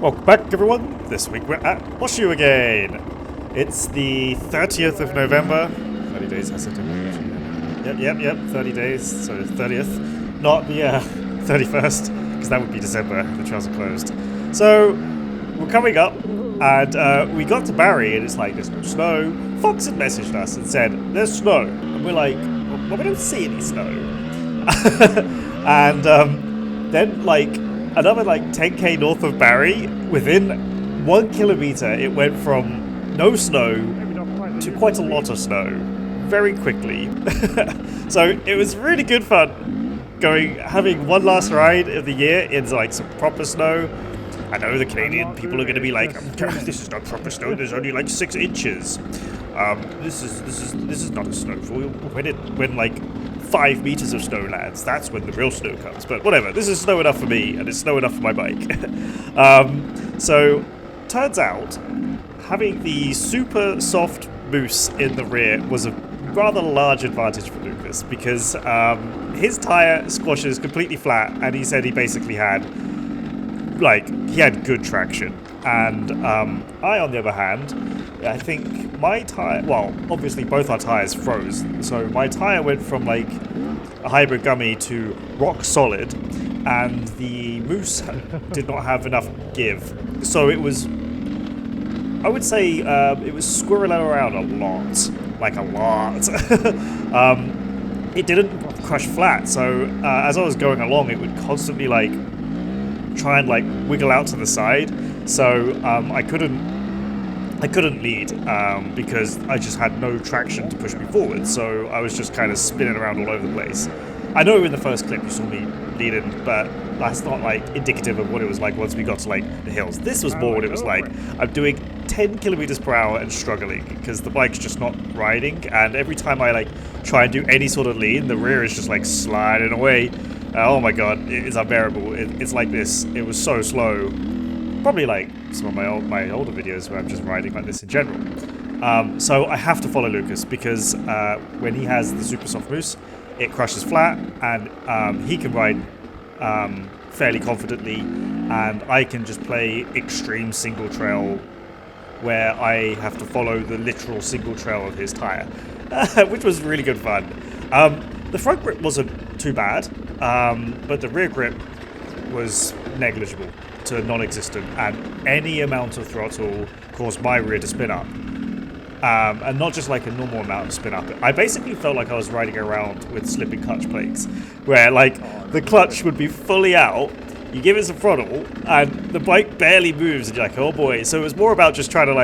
Welcome back, everyone. This week we're at Horseshoe again. It's the 30th of November. 30 days, I said. Yep, 30 days. So 30th. Not the 31st, because that would be December. The trails are closed. So we're coming up, and we got to Barry, and it's like, there's no snow. Fox had messaged us and said, there's snow. And we're like, well, we don't see any snow. And then, like, another 10k north of Barry, within 1 kilometer, it went from no snow to quite a lot of snow very quickly. So it was really good fun having one last ride of the year in some proper snow. I know the Canadian people are going to be like, this is not proper snow. There's only 6 inches. This is not a snowfall. When 5 meters of snow lands, that's when the real snow comes. But whatever, this is snow enough for me, and it's snow enough for my bike. So, turns out, having the super soft moose in the rear was a rather large advantage for Lucas, because his tire squashes completely flat, and he said he basically had, he had good traction. And I, on the other hand, I think my tire, well, obviously both our tires froze. So my tire went from a hybrid gummy to rock solid, and the Moose did not have enough give. So it was, I would say, it was squirreling around a lot. Like a lot. It didn't crush flat. So as I was going along, it would constantly try and wiggle out to the side. So I couldn't lead because I just had no traction to push me forward, so I was just kind of spinning around all over the place. I know in the first clip you saw me leading, but that's not indicative of what it was like once we got to the hills. This was more what it was like. I'm doing 10 kilometers per hour and struggling because the bike's just not riding, and every time I try and do any sort of lean, the rear is just sliding away. Oh my god, it's unbearable. It's like this. It was so slow. Probably some of my older videos where I'm just riding like this in general. So I have to follow Lucas because when he has the super soft moose, it crushes flat, and he can ride fairly confidently, and I can just play extreme single trail where I have to follow the literal single trail of his tire, which was really good fun. The front grip wasn't too bad, but the rear grip was negligible to non-existent, and any amount of throttle caused my rear to spin up, and not just a normal amount of spin up. I basically felt like I was riding around with slipping clutch plates, where the clutch would be fully out, you give it some throttle, and the bike barely moves, and you're like, oh boy. So it was more about just trying to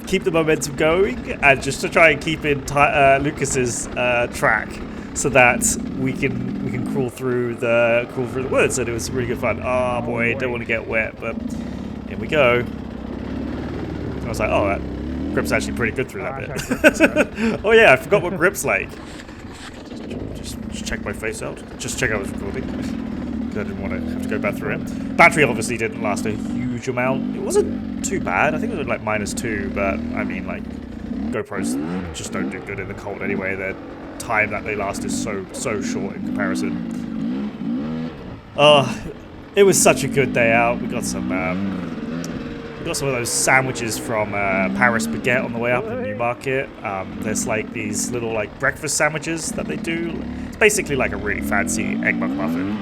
keep the momentum going, and just to try and keep in Lucas's track, so that we can crawl through the woods, and it was really good fun. Oh boy, don't want to get wet, but here we go. I was like, oh, that grip's actually pretty good through that bit. Oh yeah, I forgot what grip's like. Just check my face out. Just check I was recording. Because I didn't want to have to go back through it. Battery obviously didn't last a huge amount. It wasn't too bad. I think it was -2, but I mean, GoPros just don't do good in the cold anyway. They're time that they last is so short in comparison. It was such a good day out. We got some of those sandwiches from Paris Baguette on the way up in Newmarket. There's these little breakfast sandwiches that they do. It's basically a really fancy egg McMuffin,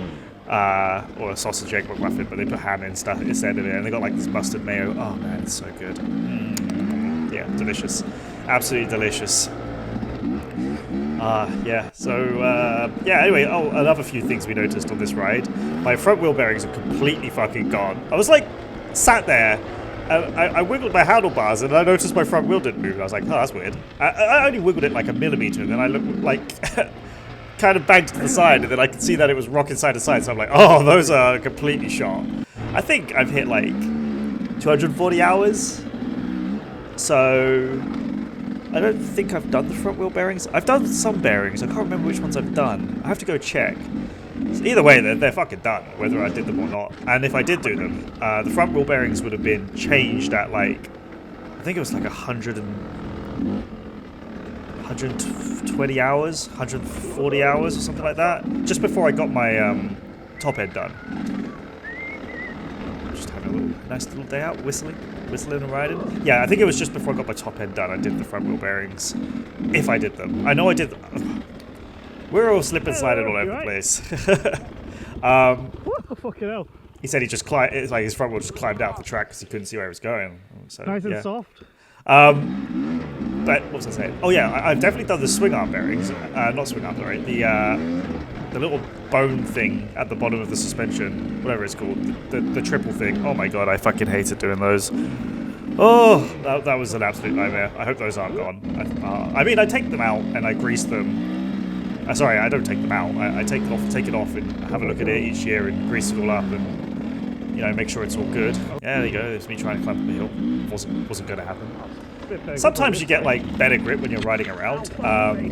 or a sausage egg McMuffin, but they put ham in stuff instead of it, and they got this mustard mayo. Oh man, it's so good. Yeah, delicious, absolutely delicious. Anyway, another few things we noticed on this ride. My front wheel bearings are completely fucking gone. I was sat there, I wiggled my handlebars, and I noticed my front wheel didn't move. And I was like, oh, that's weird. I only wiggled it a millimeter, and then I looked kind of banged to the side, and then I could see that it was rocking side to side, so I'm like, oh, those are completely shot. I think I've hit 240 hours, so I don't think I've done the front wheel bearings. I've done some bearings. I can't remember which ones I've done. I have to go check. So either way, they're fucking done, whether I did them or not. And if I did do them, the front wheel bearings would have been changed at I think it was 120 hours, 140 hours or something like that, just before I got my top end done. just having a nice little day out, whistling and riding. Yeah, I think it was just before I got my top end done, I did the front wheel bearings. If I did them. I know I did. We're all slipping and sliding all over the place. What the fucking hell? He said he just climbed, it's like his front wheel just climbed out the track because he couldn't see where he was going. So, nice and soft. But what was I saying? Oh yeah, I've definitely done the swing arm bearings. Not swing arm, sorry. The little bone thing at the bottom of the suspension, whatever it's called, the triple thing. Oh my god, I fucking hated doing those. Oh, that was an absolute nightmare. I hope those aren't gone. I mean, I take them out and I grease them. Sorry, I don't take them out. I take it off and have a look at it each year and grease it all up and, you know, make sure it's all good. Yeah, there you go. There's me trying to climb up the hill. Wasn't going to happen. Sometimes you get like better grip when you're riding around.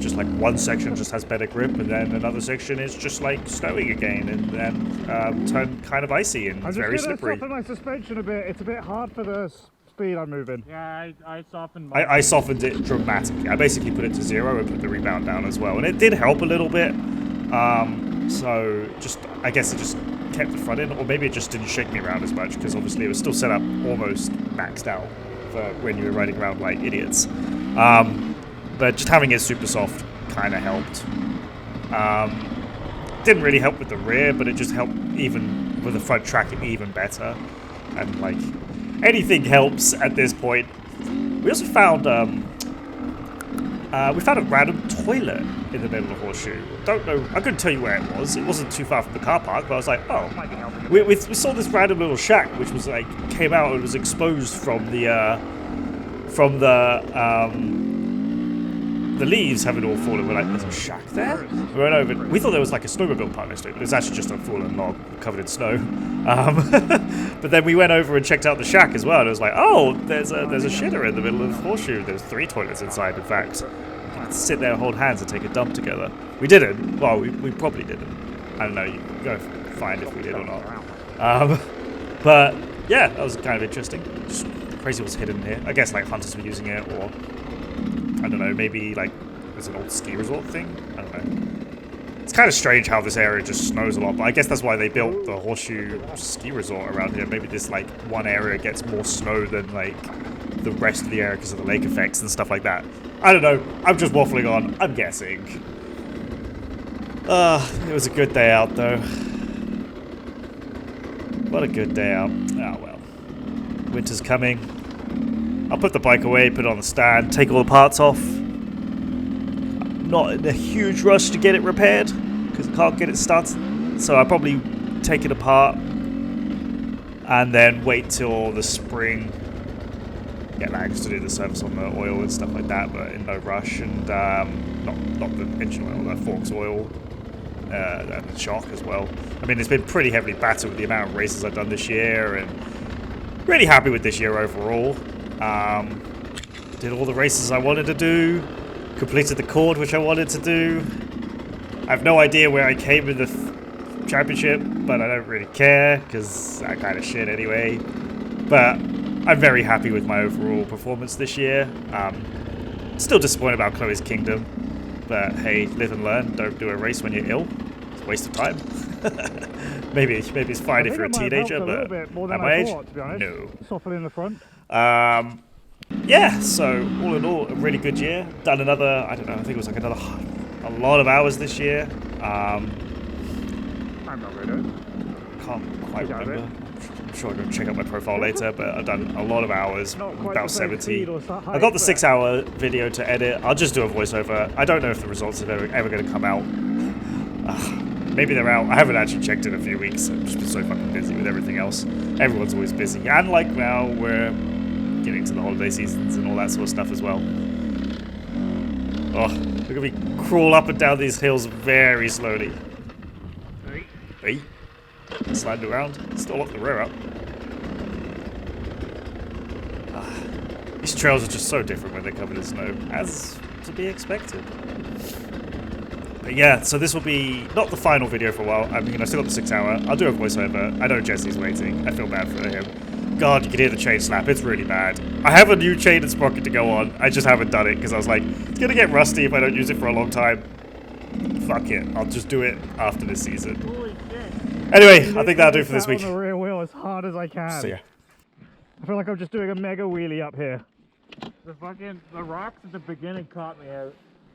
Just like one section just has better grip, and then another section is just like snowing again, and then turn kind of icy and very slippery. I'm just going to soften my suspension a bit. It's a bit hard for the speed I'm moving. Yeah, I softened. I softened it dramatically. I basically put it to 0 and put the rebound down as well, and it did help a little bit. So just I guess it just kept the front in, or maybe it just didn't shake me around as much because obviously it was still set up almost maxed out for when you were riding around like idiots. But just having it super soft kind of helped. Didn't really help with the rear, but it just helped even with the front tracking even better. And like anything helps at this point. We also found a random toilet in the middle of Horseshoe. Don't know. I couldn't tell you where it was. It wasn't too far from the car park, but I was like, oh. We saw this random little shack, which was like came out and was exposed from the leaves having all fallen. We're like, there's a shack there? We went over. We thought there was like a snowmobile park next to it, but it's actually just a fallen log covered in snow. But then we went over and checked out the shack as well, and it was like, oh, there's a shitter in the middle of Horseshoe. There's 3 toilets inside, in fact. We could sit there, hold hands, and take a dump together. We didn't. Well, we probably didn't. I don't know. You can go find if we did or not. But yeah, that was kind of interesting. Just crazy what's hidden here. I guess like hunters were using it, or I don't know, maybe like there's an old ski resort thing. I don't know. It's kind of strange how this area just snows a lot, but I guess that's why they built the Horseshoe ski resort around here. Maybe this like one area gets more snow than like the rest of the area because of the lake effects and stuff like that. I don't know. I'm just waffling on. I'm guessing. It was a good day out though. What a good day out. Ah, well. Winter's coming. I'll put the bike away, put it on the stand, take all the parts off. Not in a huge rush to get it repaired, because I can't get it started. So I'll probably take it apart and then wait till the spring. Get Mags to do the service on the oil and stuff like that, but in no rush. And not the engine oil, the forks oil. And the shock as well. I mean, it's been pretty heavily battered with the amount of races I've done this year, and really happy with this year overall. Did all the races I wanted to do, completed the chord which I wanted to do. I have no idea where I came in the championship, but I don't really care because that kind of shit anyway. But I'm very happy with my overall performance this year. Still disappointed about Chloe's Kingdom, but hey, live and learn. Don't do a race when you're ill. It's a waste of time. maybe it's fine if you're a teenager, but at my age, no. Softening the front. Yeah, so all in all, a really good year. Done another, I don't know, I think it was like a lot of hours this year. I'm not really. Can't quite remember. I'm sure I'll go check out my profile later, but I've done a lot of hours, about 70. I got the 6-hour video to edit. I'll just do a voiceover. I don't know if the results are ever going to come out. Maybe they're out. I haven't actually checked in a few weeks. I've just been so fucking busy with everything else. Everyone's always busy. And like now, we're getting to the holiday seasons and all that sort of stuff as well. Oh, look at me crawl up and down these hills very slowly. Hey. Sliding around. Still lock the rear up. These trails are just so different when they're covered in snow, as to be expected. But yeah, so this will be not the final video for a while. I mean, I still got the 6-hour. I'll do a voiceover. I know Jesse's waiting. I feel bad for him. God, you can hear the chain slap. It's really bad. I have a new chain and sprocket to go on. I just haven't done it because I was like, it's going to get rusty if I don't use it for a long time. Fuck it. I'll just do it after this season. Anyway, I think that'll do for this week. On the rear wheel as hard as I can. See ya. I feel like I'm just doing a mega wheelie up here. The rocks at the beginning caught me out.